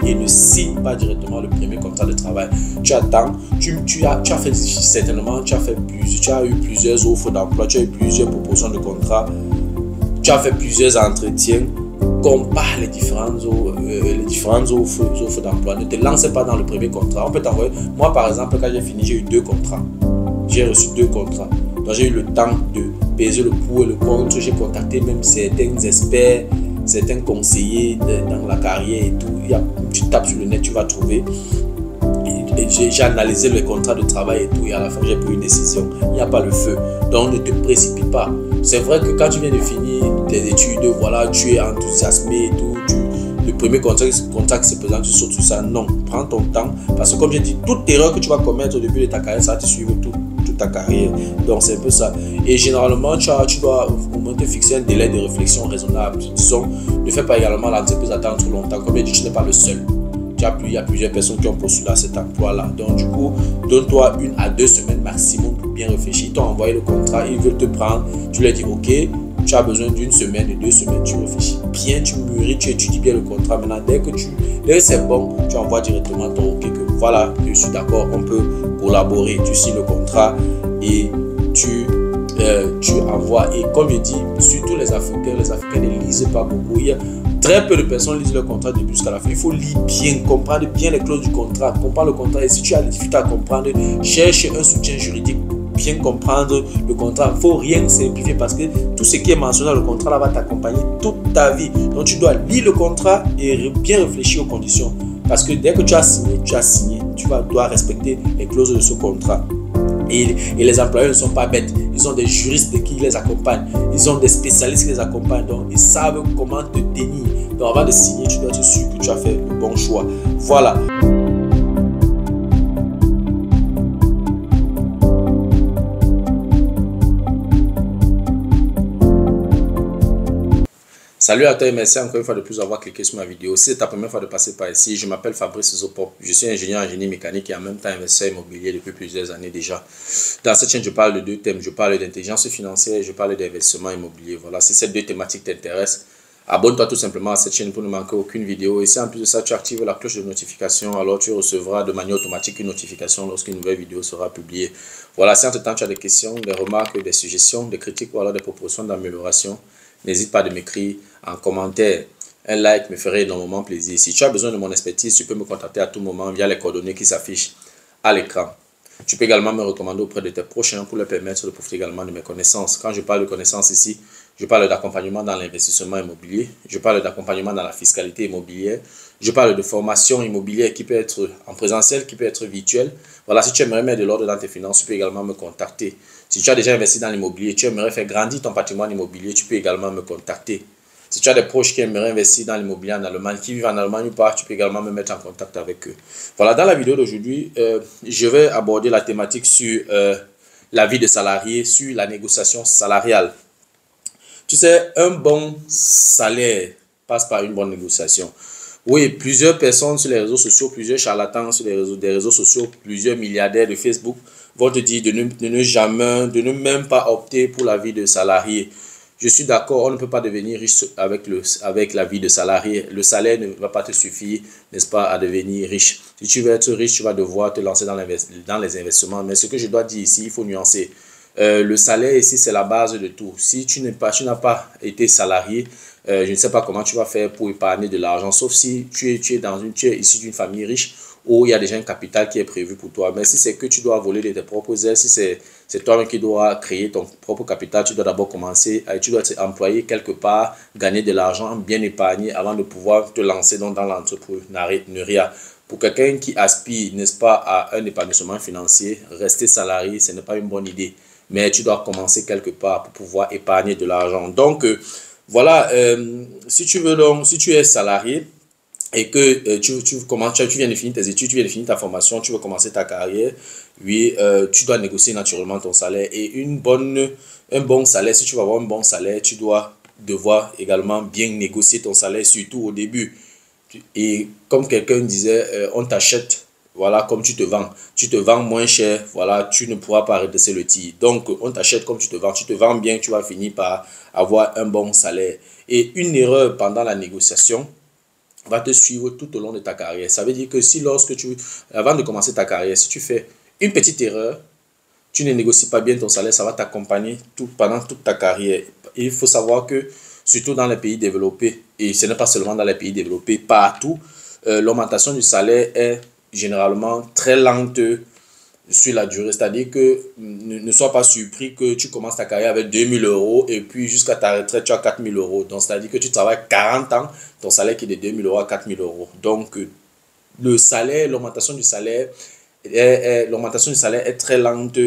et ne signe pas directement le premier contrat de travail. Tu attends, tu as fait certainement, tu as eu plusieurs offres d'emploi, tu as eu plusieurs propositions de contrat, tu as fait plusieurs entretiens. Compare les différentes offres d'emploi. Ne te lance pas dans le premier contrat. On peut t'envoyer. Moi, par exemple, quand j'ai fini, j'ai eu 2 contrats. J'ai reçu 2 contrats. Donc, j'ai eu le temps de peser le pour et le contre. J'ai contacté même certains experts, certains conseillers dans la carrière et tout. Tu tapes sur le net, tu vas trouver. Et j'ai analysé le contrat de travail et tout. Et à la fin, j'ai pris une décision. Il n'y a pas le feu. Donc, ne te précipite pas. C'est vrai que quand tu viens de finir tes études, voilà, tu es enthousiasmé et tout, le premier contrat qui se présente, tu sautes sur ça. Non, prends ton temps. Parce que comme j'ai dit, toute erreur que tu vas commettre au début de ta carrière, ça va te suivre toute ta carrière. Donc c'est un peu ça. Et généralement, tu dois au moins te fixer un délai de réflexion raisonnable. Disons, ne fais pas également l'entreprise attendre trop longtemps. Comme j'ai dit, tu n'es pas le seul. Il y a plusieurs personnes qui ont postulé à cet emploi-là. Donc, du coup, donne-toi 1 à 2 semaines maximum pour bien réfléchir. Ils t'ont envoyé le contrat, ils veulent te prendre. Tu leur dis, OK, tu as besoin d'1 semaine, de 2 semaines. Tu réfléchis bien, tu mûris, tu étudies bien le contrat. Maintenant, dès que c'est bon, tu envoies directement ton OK que voilà, je suis d'accord, on peut collaborer. Tu signes le contrat et tu envoies. Et comme je dis, surtout les Africains ne lisent pas beaucoup. Très peu de personnes lisent le contrat du début jusqu'à la fin. Il faut lire bien, comprendre bien les clauses du contrat, comprendre le contrat. Et si tu as des difficultés à comprendre, cherche un soutien juridique pour bien comprendre le contrat. Il ne faut rien simplifier parce que tout ce qui est mentionné dans le contrat là, va t'accompagner toute ta vie. Donc tu dois lire le contrat et bien réfléchir aux conditions. Parce que dès que tu as signé, tu dois respecter les clauses de ce contrat. Et les employeurs ne sont pas bêtes. Ils ont des juristes qui les accompagnent. Ils ont des spécialistes qui les accompagnent. Donc, ils savent comment te tenir. Donc, avant de signer, tu dois être sûr que tu as fait le bon choix. Voilà. Salut à toi et merci encore une fois de plus d'avoir cliqué sur ma vidéo. Si c'est ta première fois de passer par ici, je m'appelle Fabrice Zopop. Je suis ingénieur en génie mécanique et en même temps investisseur immobilier depuis plusieurs années déjà. Dans cette chaîne, je parle de 2 thèmes. Je parle d'intelligence financière et je parle d'investissement immobilier. Voilà, si ces 2 thématiques t'intéressent, abonne-toi tout simplement à cette chaîne pour ne manquer aucune vidéo. Et si en plus de ça, tu actives la cloche de notification, alors tu recevras de manière automatique une notification lorsqu'une nouvelle vidéo sera publiée. Voilà, si entre-temps tu as des questions, des remarques, des suggestions, des critiques ou alors des propositions d'amélioration, n'hésite pas à m'écrire en commentaire. Un like me ferait énormément plaisir. Si tu as besoin de mon expertise, tu peux me contacter à tout moment via les coordonnées qui s'affichent à l'écran. Tu peux également me recommander auprès de tes prochains pour leur permettre de profiter également de mes connaissances. Quand je parle de connaissances ici, je parle d'accompagnement dans l'investissement immobilier, je parle d'accompagnement dans la fiscalité immobilière, je parle de formation immobilière qui peut être en présentiel, qui peut être virtuelle. Voilà, si tu aimerais mettre de l'ordre dans tes finances, tu peux également me contacter. Si tu as déjà investi dans l'immobilier, tu aimerais faire grandir ton patrimoine immobilier, tu peux également me contacter. Si tu as des proches qui aimeraient investir dans l'immobilier en Allemagne, qui vivent en Allemagne ou pas, tu peux également me mettre en contact avec eux. Voilà, dans la vidéo d'aujourd'hui, je vais aborder la thématique sur la vie de salarié, sur la négociation salariale. Tu sais, un bon salaire passe par une bonne négociation. Oui, plusieurs personnes sur les réseaux sociaux, plusieurs charlatans sur des réseaux sociaux, plusieurs milliardaires de Facebook vont te dire de ne même pas opter pour la vie de salarié. Je suis d'accord, on ne peut pas devenir riche avec la vie de salarié. Le salaire ne va pas te suffire, n'est-ce pas, à devenir riche. Si tu veux être riche, tu vas devoir te lancer dans les investissements. Mais ce que je dois dire ici, il faut nuancer. Le salaire ici, c'est la base de tout. Si tu n'as pas été salarié, je ne sais pas comment tu vas faire pour épargner de l'argent, sauf si tu es issu d'une famille riche où il y a déjà un capital qui est prévu pour toi. Mais si c'est que tu dois voler de tes propres ailes, si c'est toi qui dois créer ton propre capital, tu dois d'abord commencer, tu dois t'employer quelque part, gagner de l'argent, bien épargner avant de pouvoir te lancer dans l'entrepreneuriat. Pour quelqu'un qui aspire, n'est-ce pas, à un épanouissement financier, rester salarié, ce n'est pas une bonne idée. Mais tu dois commencer quelque part pour pouvoir épargner de l'argent. Donc, voilà, si tu es salarié et que tu viens de finir tes études, tu viens de finir ta formation, tu veux commencer ta carrière, oui, tu dois négocier naturellement ton salaire. Et un bon salaire, si tu veux avoir un bon salaire, tu dois devoir également bien négocier ton salaire, surtout au début. Et comme quelqu'un disait, on t'achète. Voilà, comme tu te vends. Tu te vends moins cher, voilà, tu ne pourras pas redresser le tir. Donc, on t'achète comme tu te vends bien, tu vas finir par avoir un bon salaire. Et une erreur pendant la négociation, va te suivre tout au long de ta carrière. Ça veut dire que si avant de commencer ta carrière, si tu fais une petite erreur, tu ne négocies pas bien ton salaire, ça va t'accompagner pendant toute ta carrière. Et il faut savoir que, surtout dans les pays développés, et ce n'est pas seulement dans les pays développés, partout, l'augmentation du salaire est généralement très lente sur la durée. C'est-à-dire que ne sois pas surpris que tu commences ta carrière avec 2 000 euros et puis jusqu'à ta retraite, tu as 4 000 euros. Donc, c'est-à-dire que tu travailles 40 ans, ton salaire qui est de 2 000 euros à 4 000 euros. Donc, le salaire, l'augmentation du salaire est très lente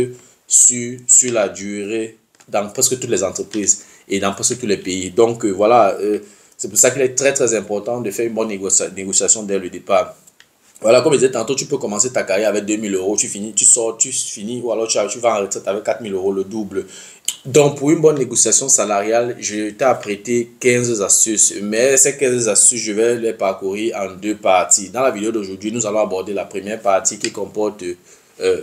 sur la durée dans presque toutes les entreprises et dans presque tous les pays. Donc, voilà, c'est pour ça qu'il est très, très important de faire une bonne négociation dès le départ. Voilà, comme je disais tantôt, tu peux commencer ta carrière avec 2 000 euros, tu finis, ou alors tu vas en retraite avec 4 000 euros, le double. Donc, pour une bonne négociation salariale, je t'ai apprêté 15 astuces, mais ces 15 astuces, je vais les parcourir en 2 parties. Dans la vidéo d'aujourd'hui, nous allons aborder la première partie qui comporte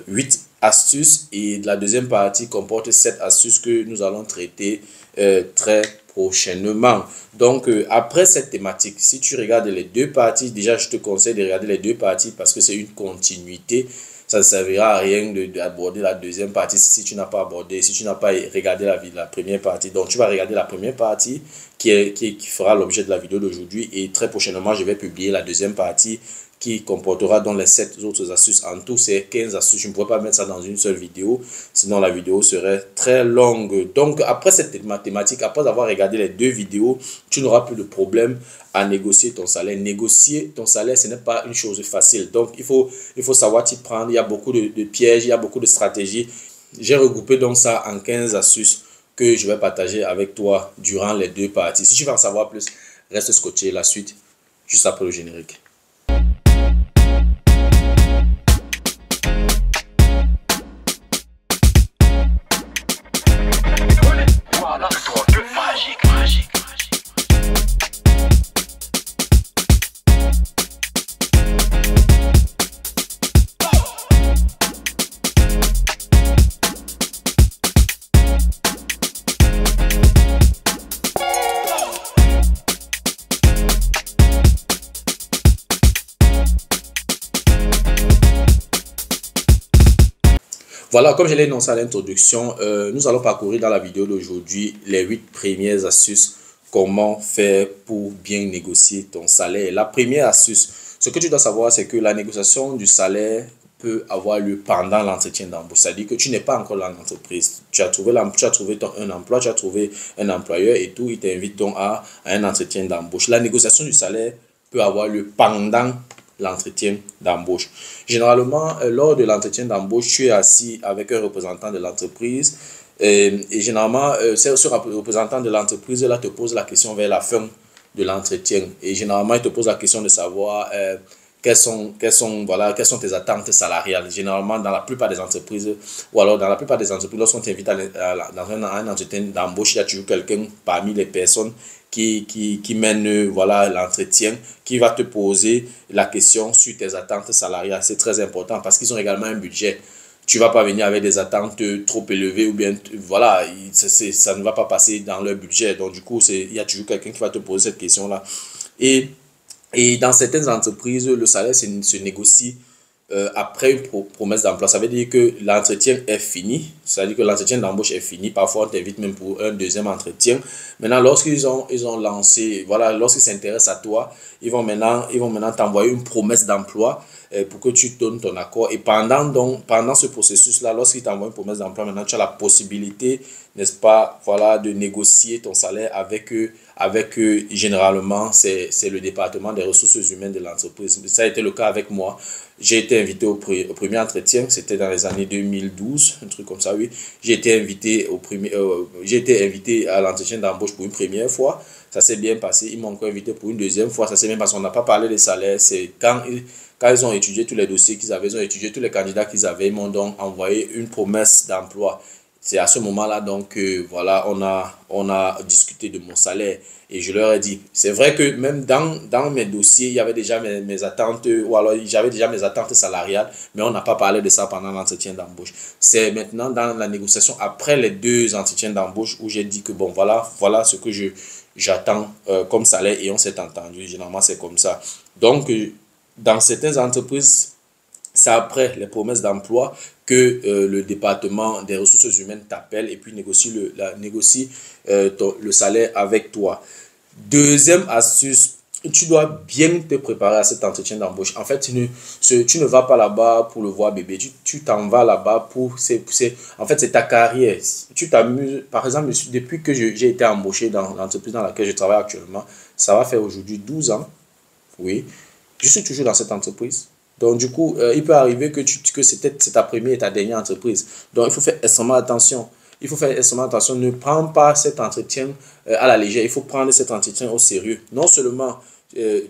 8 astuces et la deuxième partie comporte 7 astuces que nous allons traiter très prochainement. Donc, après cette thématique, si tu regardes les 2 parties, déjà, je te conseille de regarder les 2 parties parce que c'est une continuité. Ça ne servira à rien d'aborder la deuxième partie si tu n'as pas abordé, si tu n'as pas regardé la première partie. Donc, tu vas regarder la première partie qui fera l'objet de la vidéo d'aujourd'hui et très prochainement, je vais publier la deuxième partie qui comportera dans les 7 autres astuces. En tout, c'est 15 astuces. Je ne pourrais pas mettre ça dans une seule vidéo, sinon la vidéo serait très longue. Donc, après cette thématique, après avoir regardé les 2 vidéos, tu n'auras plus de problème à négocier ton salaire. Négocier ton salaire, ce n'est pas une chose facile. Donc, il faut savoir t'y prendre. Il y a beaucoup de pièges, il y a beaucoup de stratégies. J'ai regroupé donc ça en 15 astuces que je vais partager avec toi durant les 2 parties. Si tu veux en savoir plus, reste scotché. La suite, juste après le générique. Voilà, comme je l'ai énoncé à l'introduction, nous allons parcourir dans la vidéo d'aujourd'hui les 8 premières astuces comment faire pour bien négocier ton salaire. La première astuce, ce que tu dois savoir, c'est que la négociation du salaire peut avoir lieu pendant l'entretien d'embauche. C'est-à-dire que tu n'es pas encore dans l'entreprise. Tu as trouvé un emploi, tu as trouvé un employeur et tout, il t'invite donc à un entretien d'embauche. La négociation du salaire peut avoir lieu pendant l'entretien d'embauche. Généralement, lors de l'entretien d'embauche, tu es assis avec un représentant de l'entreprise et généralement, ce représentant de l'entreprise là te pose la question vers la fin de l'entretien et généralement, il te pose la question de savoir quelles sont tes attentes salariales. Généralement, dans la plupart des entreprises, ou alors dans la plupart des entreprises, lorsqu'on t'invite dans un entretien d'embauche, il y a toujours quelqu'un parmi les personnes qui mène l'entretien, qui va te poser la question sur tes attentes salariales. C'est très important parce qu'ils ont également un budget. Tu ne vas pas venir avec des attentes trop élevées ou bien, voilà, ça ne va pas passer dans leur budget. Donc, du coup, il y a toujours quelqu'un qui va te poser cette question-là. Et dans certaines entreprises, le salaire se négocie après une promesse d'emploi. Ça veut dire que l'entretien est fini, c'est-à-dire que l'entretien d'embauche est fini. Parfois, on t'invite même pour un deuxième entretien. Maintenant, lorsqu'ils ont lancé, lorsqu'ils s'intéressent à toi, ils vont maintenant t'envoyer une promesse d'emploi pour que tu donnes ton accord. Et pendant ce processus-là, lorsqu'ils t'envoient une promesse d'emploi, maintenant, tu as la possibilité, n'est-ce pas, de négocier ton salaire avec eux. Généralement, c'est le département des ressources humaines de l'entreprise. Ça a été le cas avec moi. J'ai été invité au premier entretien, c'était dans les années 2012, un truc comme ça, oui. J'ai été invité à l'entretien d'embauche pour une première fois. Ça s'est bien passé. Ils m'ont encore invité pour une deuxième fois. Ça s'est bien passé. On n'a pas parlé des salaires. C'est quand ils ont étudié tous les dossiers qu'ils avaient, ils ont étudié tous les candidats qu'ils avaient, ils m'ont donc envoyé une promesse d'emploi. C'est à ce moment-là donc on a discuté de mon salaire et je leur ai dit, c'est vrai que même dans mes dossiers, il y avait déjà mes attentes ou alors j'avais déjà mes attentes salariales, mais on n'a pas parlé de ça pendant l'entretien d'embauche. C'est maintenant dans la négociation après les 2 entretiens d'embauche où j'ai dit que bon voilà ce que j'attends comme salaire et on s'est entendu. Généralement, c'est comme ça. Donc, dans certaines entreprises, c'est après les promesses d'emploi que le département des ressources humaines t'appelle et puis négocie le salaire avec toi. Deuxième astuce, tu dois bien te préparer à cet entretien d'embauche. En fait, tu ne vas pas là-bas pour le voir bébé. Tu t'en vas là-bas en fait, c'est ta carrière. Tu t'amuses. Par exemple, depuis que j'ai été embauché dans l'entreprise dans laquelle je travaille actuellement, ça va faire aujourd'hui 12 ans. Oui, je suis toujours dans cette entreprise. Donc, du coup, il peut arriver que c'est ta première et ta dernière entreprise. Donc, il faut faire extrêmement attention. Il faut faire extrêmement attention. Ne prends pas cet entretien à la légère. Il faut prendre cet entretien au sérieux. Non seulement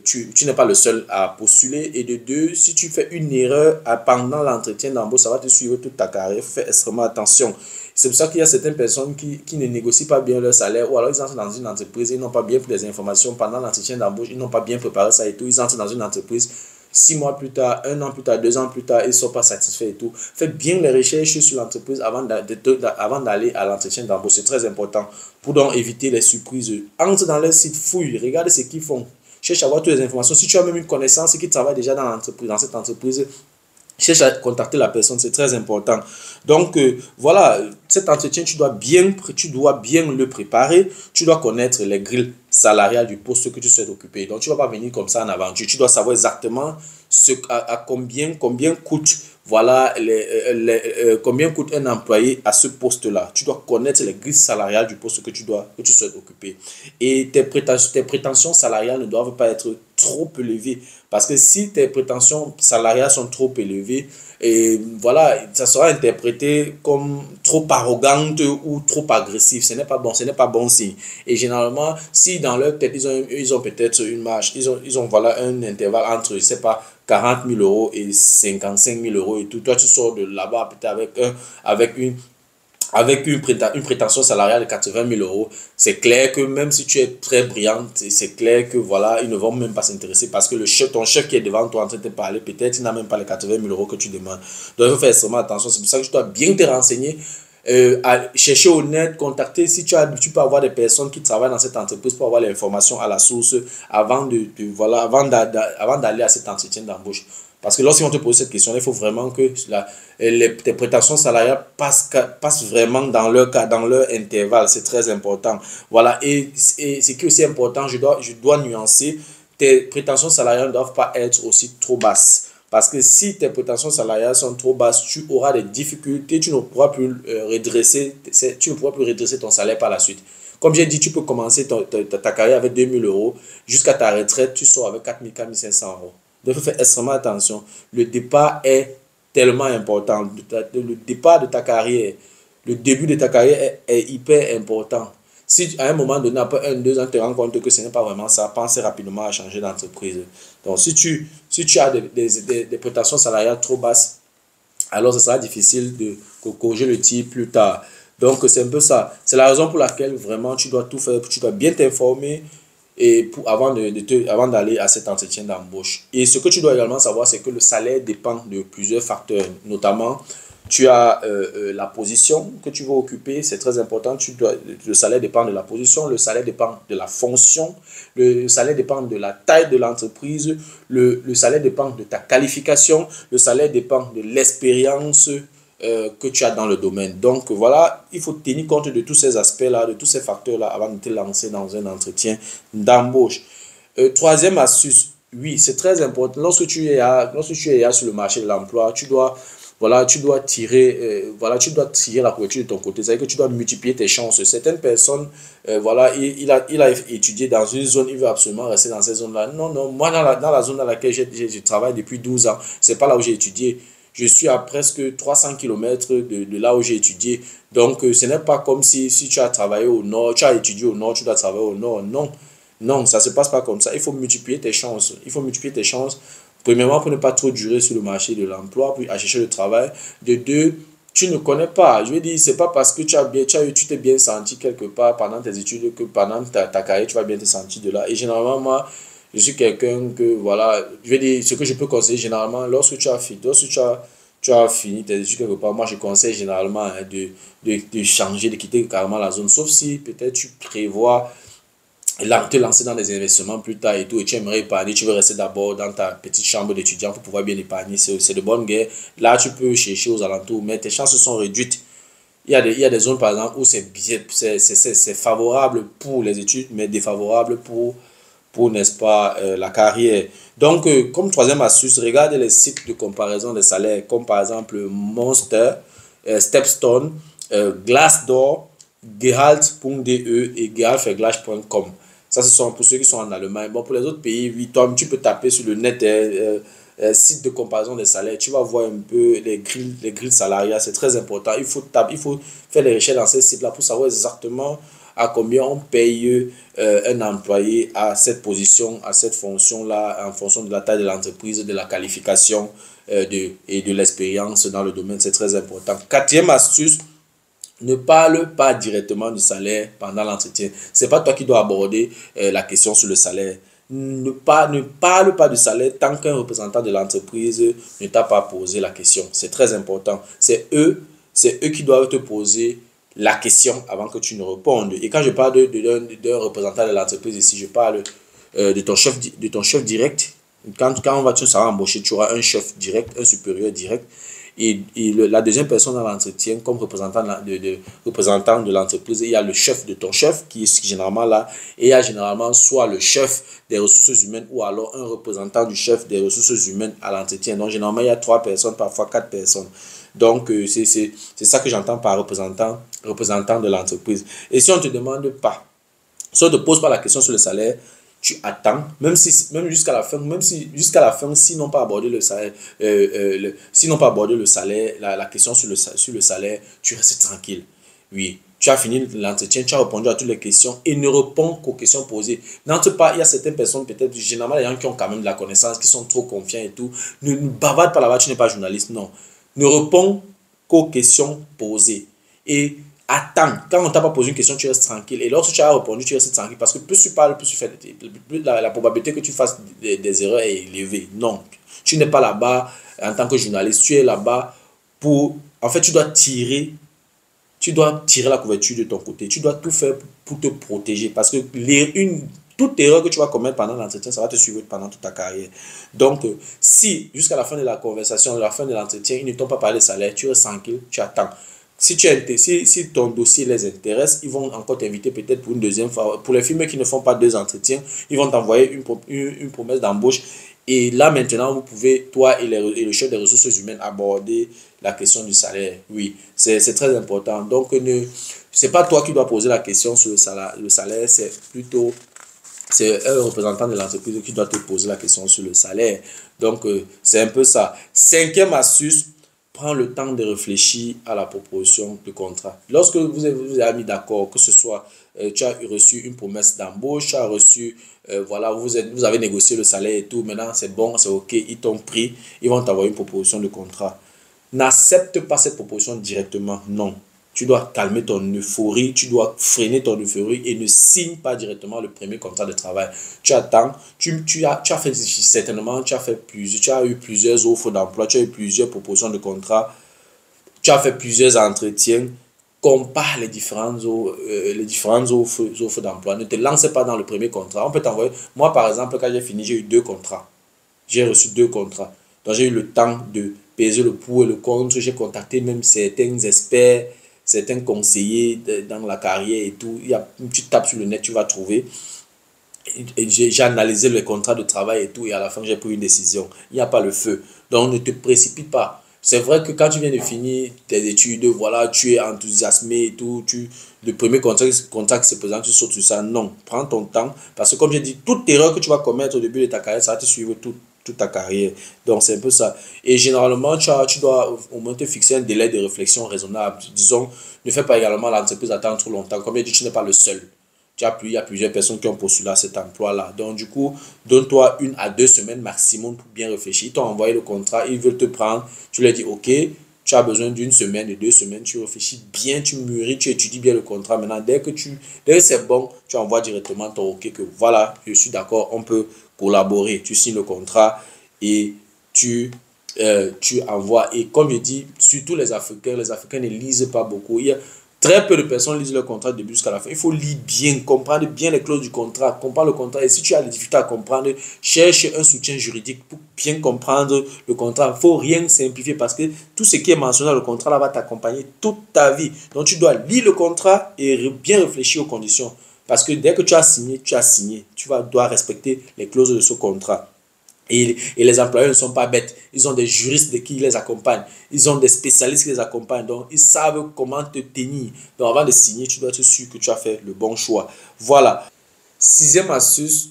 tu n'es pas le seul à postuler, et de deux, si tu fais une erreur pendant l'entretien d'embauche, ça va te suivre toute ta carrière. Il faut faire extrêmement attention. C'est pour ça qu'il y a certaines personnes qui ne négocient pas bien leur salaire, ou alors ils entrent dans une entreprise, ils n'ont pas bien pris les informations pendant l'entretien d'embauche, ils n'ont pas bien préparé ça et tout. Ils entrent dans une entreprise, 6 mois plus tard, 1 an plus tard, 2 ans plus tard, ils ne sont pas satisfaits et tout. Faites bien les recherches sur l'entreprise avant d'aller à l'entretien d'embauche. C'est très important pour donc éviter les surprises. Entre dans leur site, fouille, regarde ce qu'ils font. Cherche à avoir toutes les informations. Si tu as même une connaissance qui travaille déjà dans cette entreprise, cherche à contacter la personne, c'est très important. Donc, voilà, cet entretien, tu dois bien le préparer. Tu dois connaître les grilles salariales du poste que tu souhaites occuper. Donc, tu ne vas pas venir comme ça en aventure. Tu dois savoir exactement combien coûte, voilà, combien coûte un employé à ce poste-là. Tu dois connaître les grilles salariales du poste que tu souhaites occuper. Et tes prétentions salariales ne doivent pas être trop élevées. Parce que si tes prétentions salariales sont trop élevées, et voilà, ça sera interprété comme trop arrogante ou trop agressif. Ce n'est pas bon signe. Et généralement, si dans leur tête, ils ont peut-être une marge, ils ont voilà, un intervalle entre, je sais pas, 40 000 euros et 55 000 euros et tout. Toi, tu sors de là-bas peut-être avec une prétention salariale de 80 000 euros, c'est clair que même si tu es très brillante, c'est clair que voilà, ils ne vont même pas s'intéresser parce que ton chef qui est devant toi en train de te parler, peut-être il n'a même pas les 80 000 euros que tu demandes. Donc il faut faire extrêmement attention. C'est pour ça que tu dois bien te renseigner, à chercher au net, contacter si tu peux avoir des personnes qui travaillent dans cette entreprise pour avoir l'information à la source avant d'aller à cet entretien d'embauche. Parce que lorsqu'ils vont te poser cette question, il faut vraiment que tes prétentions salariales passent vraiment dans leur intervalle. C'est très important. Voilà. Et ce qui est aussi important, je dois nuancer, tes prétentions salariales ne doivent pas être aussi trop basses. Parce que si tes prétentions salariales sont trop basses, tu auras des difficultés, tu ne pourras plus redresser ton salaire par la suite. Comme j'ai dit, tu peux commencer ta carrière avec 2 000 euros. Jusqu'à ta retraite, tu sors avec 4 000, 4 500 euros. Donc, il faut faire extrêmement attention. Le départ est tellement important. Le départ de ta carrière, le début de ta carrière est hyper important. Si à un moment donné, après 1, 2 ans, tu te rends compte que ce n'est pas vraiment ça, pense rapidement à changer d'entreprise. Donc, si tu as des prétentions salariales trop basses, alors ce sera difficile de corriger le tir plus tard. Donc, c'est un peu ça. C'est la raison pour laquelle vraiment tu dois tout faire, tu dois bien t'informer avant d'aller à cet entretien d'embauche. Et ce que tu dois également savoir, c'est que le salaire dépend de plusieurs facteurs, notamment tu as la position que tu vas occuper, c'est très important. Le salaire dépend de la position, le salaire dépend de la fonction, le salaire dépend de la taille de l'entreprise, le salaire dépend de ta qualification, le salaire dépend de l'expérience que tu as dans le domaine. Donc voilà, il faut tenir compte de tous ces aspects-là, de tous ces facteurs-là avant de te lancer dans un entretien d'embauche. Troisième astuce, oui, c'est très important. Lorsque tu es sur le marché de l'emploi, tu dois tirer la couverture de ton côté. C'est-à-dire que tu dois multiplier tes chances. Certaines personnes, il a étudié dans une zone, il veut absolument rester dans cette zone-là. Non, moi, dans la zone dans laquelle je travaille depuis 12 ans, c'est pas là où j'ai étudié. Je suis à presque 300 km de là où j'ai étudié. Donc, ce n'est pas comme si tu as travaillé au nord, tu as étudié au nord, tu dois travailler au nord. Non, ça ne se passe pas comme ça. Il faut multiplier tes chances. Premièrement, pour ne pas trop durer sur le marché de l'emploi, puis à chercher le travail. De deux, tu ne connais pas. Je veux dire, c'est pas parce que tu t'es bien senti quelque part pendant tes études que pendant ta carrière, tu vas bien te sentir de là. Et généralement, moi, je suis quelqu'un que, voilà, je veux dire, ce que je peux conseiller généralement, lorsque tu as fini tes études quelque part, moi, je conseille généralement de changer, de quitter carrément la zone. Sauf si peut-être tu prévois te lancer dans des investissements plus tard et tout, et tu aimerais épargner, tu veux rester d'abord dans ta petite chambre d'étudiant pour pouvoir bien épargner, c'est de bonne guerre. Là, tu peux chercher aux alentours, mais tes chances sont réduites. Il y a des zones, par exemple, où c'est favorable pour les études, mais défavorable pour n'est-ce pas, la carrière. Donc, comme troisième astuce, regardez les sites de comparaison des salaires, comme par exemple Monster, Stepstone, Glassdoor, Gehalt.de et Gehaltvergleich.com. Ça, ce sont pour ceux qui sont en Allemagne. Bon, pour les autres pays, oui, toi, tu peux taper sur le net site de comparaison des salaires. Tu vas voir un peu les grilles salariales. C'est très important. Il faut faire les recherches dans ces sites-là pour savoir exactement à combien on paye un employé à cette position, à cette fonction-là, en fonction de la taille de l'entreprise, de la qualification et de l'expérience dans le domaine. C'est très important. Quatrième astuce, ne parle pas directement du salaire pendant l'entretien. C'est pas toi qui dois aborder la question sur le salaire. Ne parle pas du salaire tant qu'un représentant de l'entreprise ne t'a pas posé la question. C'est très important. C'est eux qui doivent te poser la question avant que tu ne répondes. Et quand je parle d'un représentant de l'entreprise ici, je parle de ton chef direct. Quand tu seras embauché, tu auras un chef direct, un supérieur direct. La deuxième personne dans l'entretien, comme représentant de l'entreprise, il y a le chef de ton chef qui est généralement là, et il y a généralement soit le chef des ressources humaines ou alors un représentant du chef des ressources humaines à l'entretien. Donc, généralement, il y a 3 personnes, parfois 4 personnes. Donc, c'est ça que j'entends par représentant de l'entreprise. Et si on ne te demande pas, si on ne te pose pas la question sur le salaire, tu attends, même jusqu'à la fin, s'ils n'ont pas abordé le salaire, la question sur le salaire, tu restes tranquille. Oui, tu as fini l'entretien, tu as répondu à toutes les questions et ne réponds qu'aux questions posées. N'entre pas, il y a certaines personnes, peut-être, généralement, les gens qui ont quand même de la connaissance, qui sont trop confiants et tout, ne bavarde pas là-bas, tu n'es pas journaliste, non. Ne réponds qu'aux questions posées. Et attends, quand on ne t'a pas posé une question, tu restes tranquille. Et lorsque tu as répondu, tu restes tranquille. Parce que plus tu parles, plus tu fais. La probabilité que tu fasses des erreurs est élevée. Non. Tu n'es pas là-bas en tant que journaliste. Tu es là-bas pour. En fait, tu dois tirer la couverture de ton côté. Tu dois tout faire pour te protéger. Parce que toute erreur que tu vas commettre pendant l'entretien, ça va te suivre pendant toute ta carrière. Donc, si jusqu'à la fin de la conversation, à la fin de l'entretien, ils ne t'ont pas parlé de salaire, tu restes tranquille, tu attends. Si ton dossier les intéresse, ils vont encore t'inviter peut-être pour une deuxième fois. Pour les firmes qui ne font pas 2 entretiens, ils vont t'envoyer une promesse d'embauche. Et là, maintenant, vous pouvez, toi et le chef des ressources humaines, aborder la question du salaire. Oui, c'est très important. Donc, ce n'est pas toi qui dois poser la question sur le salaire, c'est un représentant de l'entreprise qui doit te poser la question sur le salaire. Donc, c'est un peu ça. Cinquième astuce, prends le temps de réfléchir à la proposition de contrat. Lorsque vous avez mis d'accord, que ce soit tu as reçu une promesse d'embauche, tu as reçu, voilà, vous avez négocié le salaire et tout, maintenant c'est bon, c'est ok, ils t'ont pris, ils vont t'envoyer une proposition de contrat. N'accepte pas cette proposition directement, non. Tu dois calmer ton euphorie, tu dois freiner ton euphorie et ne signe pas directement le premier contrat de travail. Tu attends, tu as fait certainement, tu as eu plusieurs offres d'emploi, tu as eu plusieurs propositions de contrat, tu as fait plusieurs entretiens. Compare les différentes offres d'emploi. Ne te lance pas dans le premier contrat. On peut t'envoyer. Moi, par exemple, quand j'ai fini, j'ai eu 2 contrats. J'ai reçu 2 contrats. Donc, j'ai eu le temps de peser le pour et le contre. J'ai contacté même certains experts, certains conseillers dans la carrière et tout. Tu tapes sur le net, tu vas trouver. J'ai analysé le contrat de travail et tout. Et à la fin, j'ai pris une décision. Il n'y a pas le feu. Donc, ne te précipite pas. C'est vrai que quand tu viens de finir tes études, voilà, tu es enthousiasmé et tout, le premier contrat qui se présente, tu sautes sur ça. Non, prends ton temps. Parce que comme j'ai dit, toute erreur que tu vas commettre au début de ta carrière, ça va te suivre toute ta carrière. Donc, c'est un peu ça. Et généralement, tu dois au moins te fixer un délai de réflexion raisonnable. Disons, ne fais pas également l'entreprise attendre trop longtemps. Comme j'ai dit, tu n'es pas le seul. Il y a plusieurs personnes qui ont postulé à cet emploi-là. Donc, du coup, donne-toi 1 à 2 semaines maximum pour bien réfléchir. Ils t'ont envoyé le contrat, ils veulent te prendre. Tu leur dis, OK, tu as besoin d'1 semaine, de 2 semaines. Tu réfléchis bien, tu mûris, tu étudies bien le contrat. Maintenant, dès que c'est bon, tu envoies directement ton OK que voilà, je suis d'accord, on peut collaborer. Tu signes le contrat et tu envoies. Et comme je dis, surtout les Africains ne lisent pas beaucoup. Très peu de personnes lisent le contrat du début jusqu'à la fin. Il faut lire bien, comprendre bien les clauses du contrat, comprendre le contrat. Et si tu as des difficultés à comprendre, cherche un soutien juridique pour bien comprendre le contrat. Il ne faut rien simplifier parce que tout ce qui est mentionné dans le contrat là, va t'accompagner toute ta vie. Donc tu dois lire le contrat et bien réfléchir aux conditions. Parce que dès que tu as signé, tu as signé. Tu dois respecter les clauses de ce contrat. Et les employeurs ne sont pas bêtes. Ils ont des juristes qui les accompagnent. Ils ont des spécialistes qui les accompagnent. Donc, ils savent comment te tenir. Donc, avant de signer, tu dois être sûr que tu as fait le bon choix. Voilà. Sixième astuce,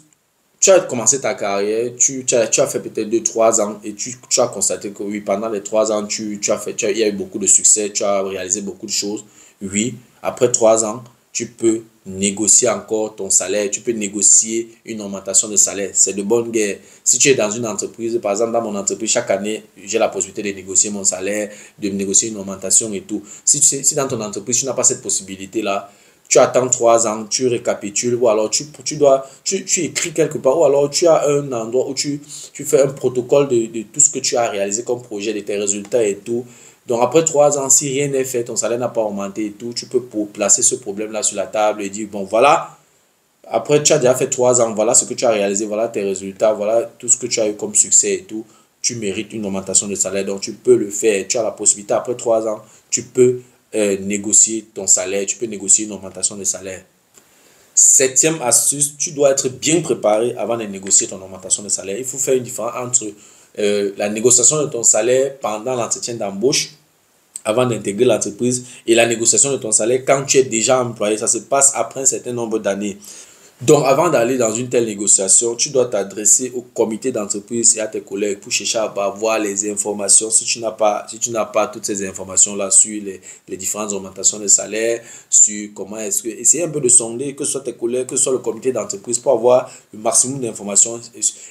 tu as commencé ta carrière, tu as fait peut-être 2-3 ans et tu as constaté que oui, pendant les 3 ans, il y a eu beaucoup de succès, tu as réalisé beaucoup de choses. Oui, après 3 ans, tu peux négocier encore ton salaire, tu peux négocier une augmentation de salaire. C'est de bonne guerre. Si tu es dans une entreprise, par exemple dans mon entreprise, chaque année, j'ai la possibilité de négocier mon salaire, de négocier une augmentation et tout. Si dans ton entreprise, tu n'as pas cette possibilité-là, tu attends 3 ans, tu récapitules, ou alors tu écris quelque part, ou alors tu as un endroit où tu fais un protocole de tout ce que tu as réalisé comme projet, de tes résultats et tout. Donc après 3 ans, si rien n'est fait, ton salaire n'a pas augmenté et tout, tu peux placer ce problème-là sur la table et dire, bon voilà, après tu as déjà fait 3 ans, voilà ce que tu as réalisé, voilà tes résultats, voilà tout ce que tu as eu comme succès et tout, tu mérites une augmentation de salaire, donc tu peux le faire, tu as la possibilité, après 3 ans, tu peux négocier ton salaire, tu peux négocier une augmentation de salaire. Septième astuce, tu dois être bien préparé avant de négocier ton augmentation de salaire. Il faut faire une différence entre la négociation de ton salaire pendant l'entretien d'embauche, avant d'intégrer l'entreprise, et la négociation de ton salaire quand tu es déjà employé. Ça se passe après un certain nombre d'années. Donc, avant d'aller dans une telle négociation, tu dois t'adresser au comité d'entreprise et à tes collègues pour chercher à avoir les informations. Si tu n'as pas toutes ces informations-là sur les différentes augmentations de salaire, sur comment est-ce que... Essayer un peu de sonder, que ce soit tes collègues, que ce soit le comité d'entreprise, pour avoir le maximum d'informations.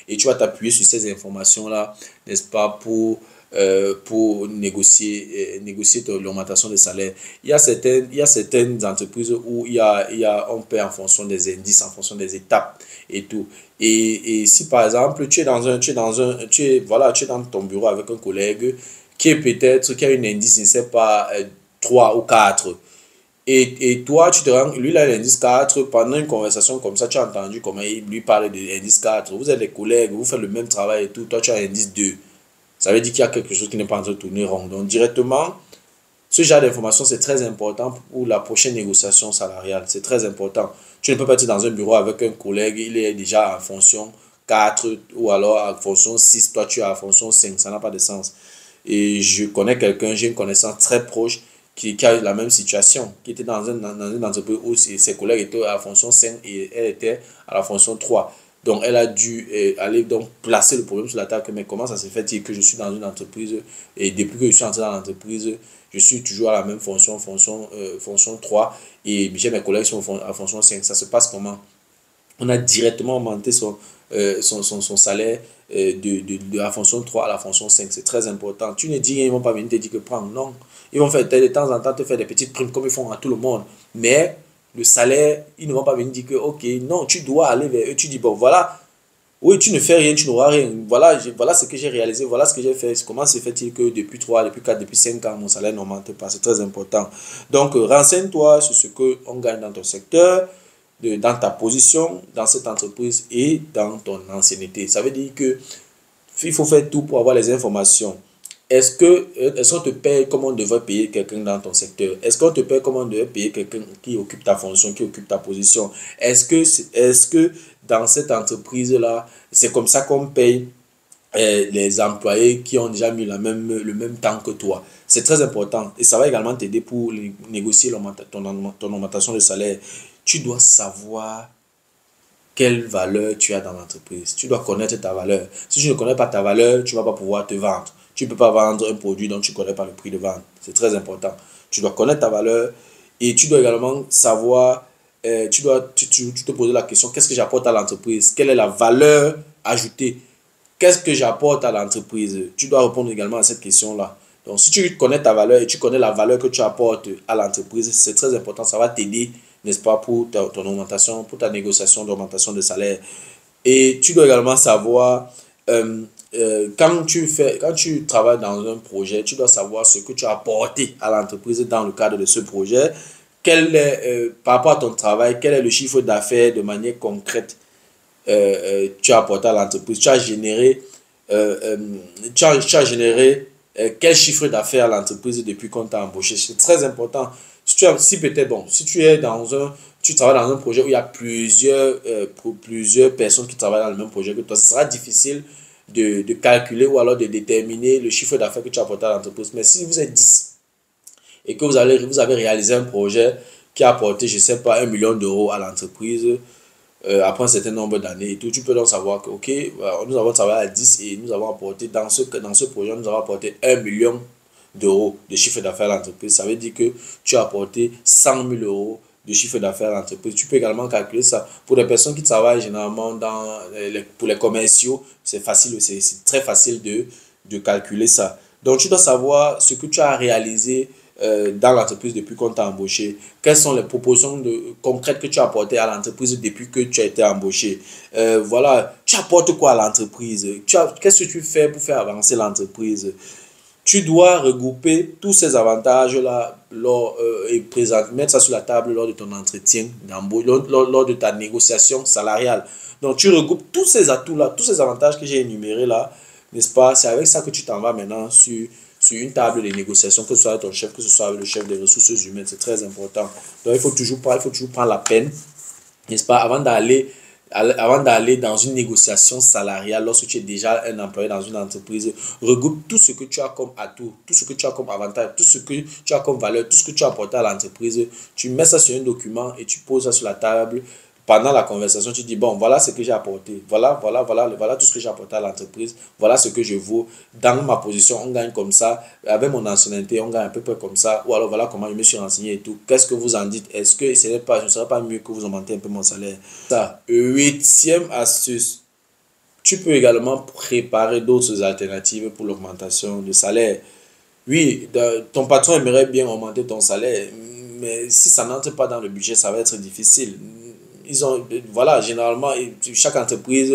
Et tu vas t'appuyer sur ces informations-là, n'est-ce pas, pour négocier l'augmentation de salaire. Il y a certaines entreprises où on paie en fonction des indices, en fonction des étapes et tout. Et si par exemple, tu es dans ton bureau avec un collègue qui a un indice, je ne sais pas, 3 ou 4. Et toi, lui, il a l'indice 4. Pendant une conversation comme ça, tu as entendu comment il lui parle de l'indice 4. Vous êtes des collègues, vous faites le même travail et tout. Toi, tu as l'indice 2. Ça veut dire qu'il y a quelque chose qui n'est pas en train de tourner rond. Donc, directement, ce genre d'information, c'est très important pour la prochaine négociation salariale. C'est très important. Tu ne peux pas être dans un bureau avec un collègue, il est déjà en fonction 4 ou alors en fonction 6, toi tu es en fonction 5. Ça n'a pas de sens. Et je connais quelqu'un, j'ai une connaissance très proche qui a eu la même situation, qui était dans une entreprise où ses collègues étaient à la fonction 5 et elle était à la fonction 3. Donc, elle a dû aller donc placer le problème sur la table. Mais comment ça se fait que je suis dans une entreprise et depuis que je suis entré dans l'entreprise, je suis toujours à la même fonction 3 et j'ai mes collègues qui sont à fonction 5. Ça se passe comment? On a directement augmenté son salaire de la fonction 3 à la fonction 5. C'est très important. Tu ne dis rien, ils ne vont pas venir te dire que prends. Non. Ils vont faire de temps en temps te faire des petites primes comme ils font à tout le monde. Mais le salaire, ils ne vont pas venir dire que, ok, non, tu dois aller vers eux. Tu dis, bon, voilà, oui, tu ne fais rien, tu n'auras rien. Voilà, voilà ce que j'ai réalisé, voilà ce que j'ai fait. Comment se fait-il que depuis 3, depuis 4, depuis 5 ans, mon salaire n'augmente pas? C'est très important. Donc, renseigne-toi sur ce qu'on gagne dans ton secteur, dans ta position, dans cette entreprise et dans ton ancienneté. Ça veut dire que il faut faire tout pour avoir les informations. Est-ce qu'on te paye comme on devrait payer quelqu'un dans ton secteur? Est-ce qu'on te paye comme on devrait payer quelqu'un qui occupe ta fonction, qui occupe ta position? Est-ce que dans cette entreprise-là, c'est comme ça qu'on paye les employés qui ont déjà mis le même temps que toi? C'est très important et ça va également t'aider pour négocier ton augmentation de salaire. Tu dois savoir quelle valeur tu as dans l'entreprise. Tu dois connaître ta valeur. Si tu ne connais pas ta valeur, tu ne vas pas pouvoir te vendre. Tu ne peux pas vendre un produit dont tu ne connais pas le prix de vente. C'est très important. Tu dois connaître ta valeur et tu dois également savoir, tu te poser la question, qu'est-ce que j'apporte à l'entreprise? Quelle est la valeur ajoutée? Qu'est-ce que j'apporte à l'entreprise? Tu dois répondre également à cette question-là. Donc, si tu connais ta valeur et tu connais la valeur que tu apportes à l'entreprise, c'est très important. Ça va t'aider, n'est-ce pas, pour ton augmentation, pour ta négociation d'augmentation de salaire. Et tu dois également savoir, quand tu travailles dans un projet, tu dois savoir ce que tu as apporté à l'entreprise dans le cadre de ce projet. quel est, par rapport à ton travail, quel est le chiffre d'affaires de manière concrète tu as apporté à l'entreprise. Tu as généré, quel chiffre d'affaires à l'entreprise depuis qu'on t'a embauché. C'est très important. Si peut-être, bon, si tu es tu travailles dans un projet où il y a plusieurs personnes qui travaillent dans le même projet que toi, ce sera difficile de calculer ou alors de déterminer le chiffre d'affaires que tu as apporté à l'entreprise. Mais si vous êtes 10 et que vous avez réalisé un projet qui a apporté, je ne sais pas, 1 million d'euros à l'entreprise, après un certain nombre d'années et tout, tu peux donc savoir que, ok, nous avons travaillé à 10 et nous avons apporté, dans ce projet, nous avons apporté 1 million d'euros de chiffre d'affaires à l'entreprise. Ça veut dire que tu as apporté 100 000 euros de chiffre d'affaires à l'entreprise. Tu peux également calculer ça. Pour les personnes qui travaillent généralement pour les commerciaux, c'est facile, c'est très facile de calculer ça. Donc, tu dois savoir ce que tu as réalisé dans l'entreprise depuis qu'on t'a embauché. Quelles sont les propositions concrètes que tu as apportées à l'entreprise depuis que tu as été embauché. Voilà, tu apportes quoi à l'entreprise? Qu'est-ce que tu fais pour faire avancer l'entreprise? Tu dois regrouper tous ces avantages-là et mettre ça sur la table lors de ton entretien d'embauche, lors de ta négociation salariale. Donc, tu regroupes tous ces atouts-là, tous ces avantages que j'ai énumérés là, n'est-ce pas? C'est avec ça que tu t'en vas maintenant sur une table de négociation, que ce soit ton chef, que ce soit le chef des ressources humaines. C'est très important. Donc, il faut toujours prendre la peine, n'est-ce pas, avant d'aller dans une négociation salariale, lorsque tu es déjà un employé dans une entreprise, regroupe tout ce que tu as comme atout, tout ce que tu as comme avantage, tout ce que tu as comme valeur, tout ce que tu as apporté à l'entreprise. Tu mets ça sur un document et tu poses ça sur la table. Pendant la conversation, tu dis, bon, voilà ce que j'ai apporté. Voilà tout ce que j'ai apporté à l'entreprise. Voilà ce que je vaux. Dans ma position, on gagne comme ça. Avec mon ancienneté, on gagne à peu près comme ça. Ou alors, voilà comment je me suis renseigné et tout. Qu'est-ce que vous en dites? Est-ce que ce ne serait pas mieux que vous augmentez un peu mon salaire? Ça. 8e astuce. Tu peux également préparer d'autres alternatives pour l'augmentation de salaire. Oui, ton patron aimerait bien augmenter ton salaire. Mais si ça n'entre pas dans le budget, ça va être difficile. Voilà, généralement, chaque entreprise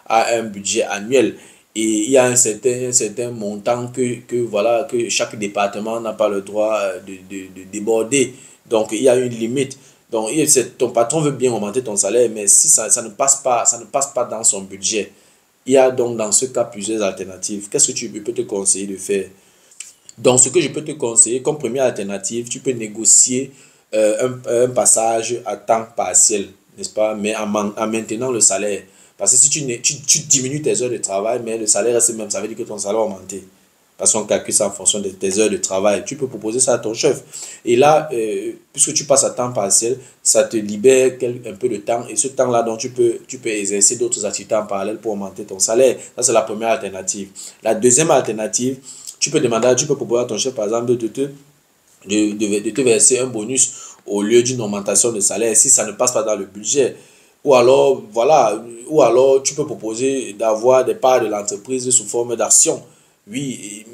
a un budget annuel et il y a un certain montant que chaque département n'a pas le droit de déborder. Donc, il y a une limite. Donc, ton patron veut bien augmenter ton salaire, mais si ça ne passe pas dans son budget, il y a donc dans ce cas plusieurs alternatives. Qu'est-ce que je peux te conseiller de faire? Donc, ce que je peux te conseiller comme première alternative, tu peux négocier un passage à temps partiel, n'est-ce pas, mais en maintenant le salaire. Parce que si tu diminues tes heures de travail, mais le salaire reste le même, ça veut dire que ton salaire a augmenté. Parce qu'on calcule ça en fonction de tes heures de travail. Tu peux proposer ça à ton chef. Et là, puisque tu passes à temps partiel, ça te libère un peu de temps. Et ce temps-là, donc, tu peux exercer d'autres activités en parallèle pour augmenter ton salaire. Ça, c'est la première alternative. La deuxième alternative, tu peux proposer à ton chef, par exemple, de te verser un bonus au lieu d'une augmentation de salaire si ça ne passe pas dans le budget. Ou alors, tu peux proposer d'avoir des parts de l'entreprise sous forme d'action. Oui,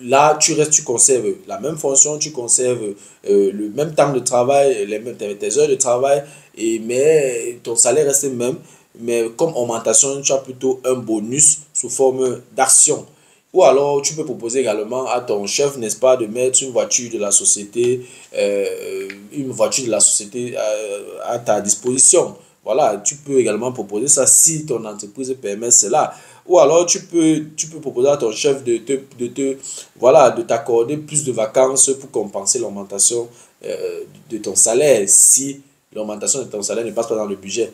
là, tu conserves la même fonction, tu conserves le même temps de travail, tes heures de travail, mais ton salaire reste le même. Mais comme augmentation, tu as plutôt un bonus sous forme d'action. Ou alors, tu peux proposer également à ton chef, n'est-ce pas, de mettre une voiture de la société, à ta disposition. Voilà, tu peux également proposer ça si ton entreprise permet cela. Ou alors, tu peux proposer à ton chef de t'accorder plus de vacances pour compenser l'augmentation de ton salaire si l'augmentation de ton salaire ne passe pas dans le budget.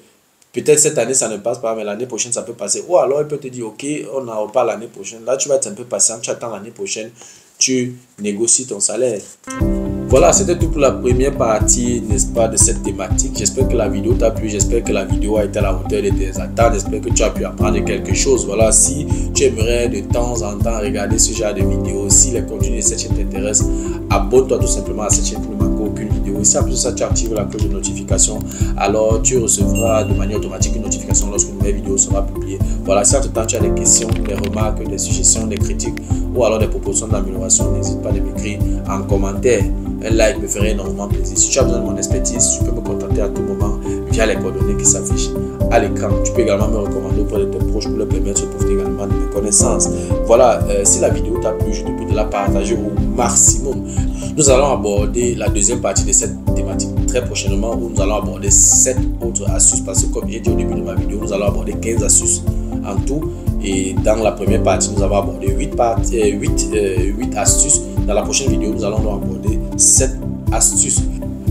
Peut-être cette année, ça ne passe pas, mais l'année prochaine, ça peut passer. Ou alors, il peut te dire, OK, on n'aura pas l'année prochaine. Là, tu vas être un peu patient, tu attends l'année prochaine, tu négocies ton salaire. Voilà, c'était tout pour la première partie, n'est-ce pas, de cette thématique. J'espère que la vidéo t'a plu, j'espère que la vidéo a été à la hauteur de tes attentes, j'espère que tu as pu apprendre quelque chose. Voilà, si tu aimerais de temps en temps regarder ce genre de vidéos, si les contenus de cette chaîne t'intéressent, abonne-toi tout simplement à cette chaîne pour ne manquer aucune vidéo. Si en plus de ça, tu actives la cloche de notification, alors tu recevras de manière automatique une notification lorsqu'une nouvelle vidéo sera publiée. Voilà, si en tout temps tu as des questions, des remarques, des suggestions, des critiques ou alors des propositions d'amélioration, n'hésite pas à m'écrire en commentaire. Un like me ferait énormément plaisir. Si tu as besoin de mon expertise, tu peux me contacter à tout moment via les coordonnées qui s'affichent à l'écran. Tu peux également me recommander auprès de tes proches pour leur permettre de profiter également de mes connaissances. Voilà, si la vidéo t'a plu, je te prie de la partager au maximum. Nous allons aborder la deuxième partie de cette thématique très prochainement, où nous allons aborder 7 autres astuces, parce que comme j'ai dit au début de ma vidéo, nous allons aborder 15 astuces en tout. Et dans la première partie, nous avons abordé 8 astuces. Dans la prochaine vidéo, nous allons aborder 7 astuces.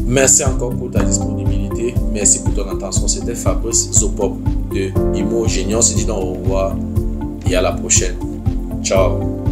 Merci encore pour ta disponibilité. Merci pour ton attention. C'était Fabrice Zopop de Imo Génie. On se dit au revoir et à la prochaine. Ciao.